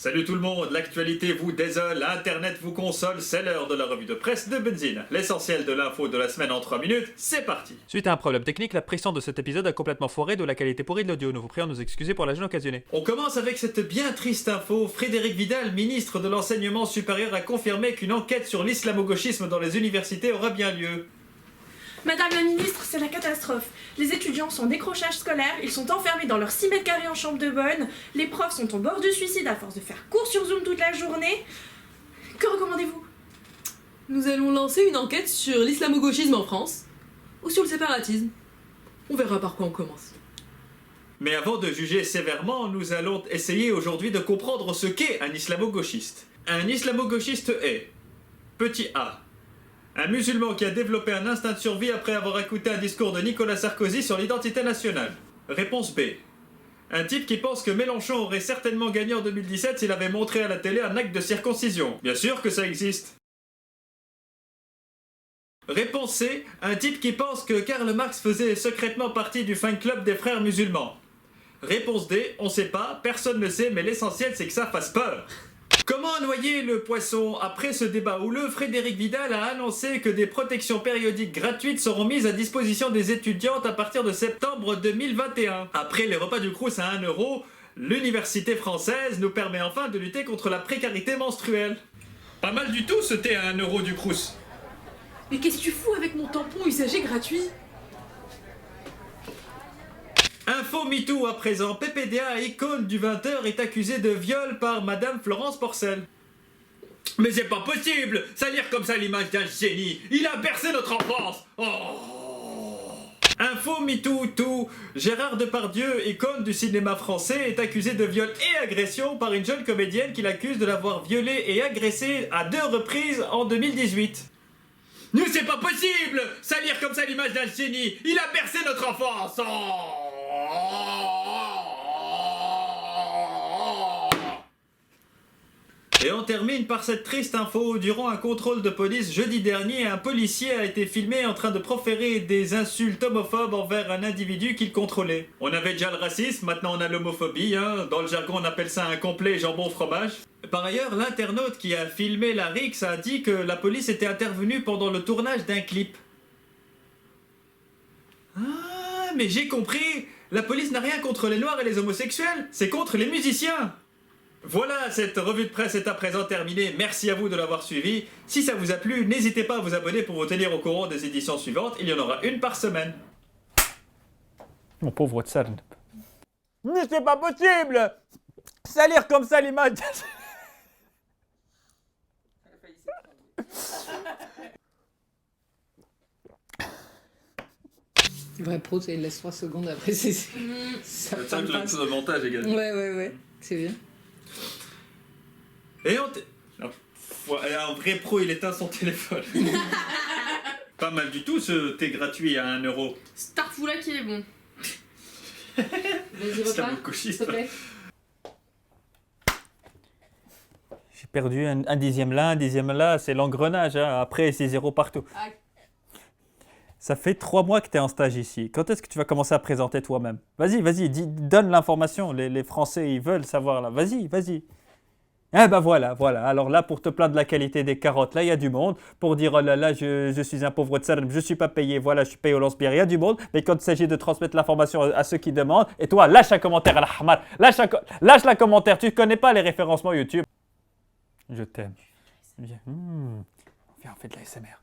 Salut tout le monde, l'actualité vous désole, Internet vous console, c'est l'heure de la revue de presse de Benzine. L'essentiel de l'info de la semaine en 3 minutes, c'est parti. Suite à un problème technique, la pression de cet épisode a complètement foiré de la qualité pourrie de l'audio. Nous vous prions de nous excuser pour la gêne occasionnée. On commence avec cette bien triste info. Frédéric Vidal, ministre de l'Enseignement supérieur, a confirmé qu'une enquête sur l'islamo-gauchisme dans les universités aura bien lieu. Madame la ministre, c'est la catastrophe. Les étudiants sont en décrochage scolaire, ils sont enfermés dans leurs 6 mètres carrés en chambre de bonne, les profs sont au bord du suicide à force de faire cours sur Zoom toute la journée. Que recommandez-vous? Nous allons lancer une enquête sur l'islamo-gauchisme en France, ou sur le séparatisme. On verra par quoi on commence. Mais avant de juger sévèrement, nous allons essayer aujourd'hui de comprendre ce qu'est un islamo-gauchiste. Un islamo-gauchiste est, petit a, un musulman qui a développé un instinct de survie après avoir écouté un discours de Nicolas Sarkozy sur l'identité nationale. Réponse B. Un type qui pense que Mélenchon aurait certainement gagné en 2017 s'il avait montré à la télé un acte de circoncision. Bien sûr que ça existe. Réponse C. Un type qui pense que Karl Marx faisait secrètement partie du fan club des frères musulmans. Réponse D. On sait pas, personne ne sait, mais l'essentiel c'est que ça fasse peur. Comment noyer le poisson? Après ce débat houleux, Frédéric Vidal a annoncé que des protections périodiques gratuites seront mises à disposition des étudiantes à partir de septembre 2021. Après les repas du Crous à 1 €, l'université française nous permet enfin de lutter contre la précarité menstruelle. Pas mal du tout ce thé à 1 € du Crous. Mais qu'est-ce que tu fous avec mon tampon usagé gratuit? Info MeToo à présent, PPDA, icône du 20h, est accusé de viol par Madame Florence Porcel. Mais c'est pas possible! Salir comme ça l'image d'un génie! Il a bercé notre enfance! Oh. Info MeToo, tout! Gérard Depardieu, icône du cinéma français, est accusé de viol et agression par une jeune comédienne qui l'accuse de l'avoir violé et agressé à 2 reprises en 2018. Nous, c'est pas possible! Salir comme ça l'image d'un génie! Il a bercé notre enfance! Oh. Et on termine par cette triste info. Durant un contrôle de police jeudi dernier, un policier a été filmé en train de proférer des insultes homophobes envers un individu qu'il contrôlait. On avait déjà le racisme, maintenant on a l'homophobie, hein. Dans le jargon on appelle ça un complet jambon-fromage. Par ailleurs, l'internaute qui a filmé la rixe a dit que la police était intervenue pendant le tournage d'un clip. Ah, mais j'ai compris! La police n'a rien contre les noirs et les homosexuels, c'est contre les musiciens! Voilà, cette revue de presse est à présent terminée. Merci à vous de l'avoir suivi. Si ça vous a plu, n'hésitez pas à vous abonner pour vous tenir au courant des éditions suivantes. Il y en aura une par semaine. Mon pauvre Tsarn. Mais c'est pas possible! Salir comme ça l'image. Vrai pro, il laisse 3 secondes après, c'est... Ça Tiens, que chose de montage également. Ouais, c'est bien. Et un vrai pro, il éteint son téléphone. Pas mal du tout ce thé gratuit à 1 €. Starfoula qui est bon. Vas-y, repars, s'il te plaît. J'ai perdu un dixième là, c'est l'engrenage, hein. Après c'est 0 partout. Ah. Ça fait 3 mois que tu es en stage ici. Quand est-ce que tu vas commencer à présenter toi-même? Vas-y, donne l'information. Les Français, ils veulent savoir là. Vas-y. Ah bah voilà. Alors là, pour te plaindre de la qualité des carottes, là, il y a du monde. Pour dire, oh là, je suis un pauvre tsarn, je ne suis pas payé, voilà, je suis payé au lance-pierre, il y a du monde. Mais quand il s'agit de transmettre l'information à ceux qui demandent, et toi, lâche un commentaire à la hamar, lâche la commentaire, tu ne connais pas les référencements YouTube. Je t'aime. Viens, on fait de la SMR.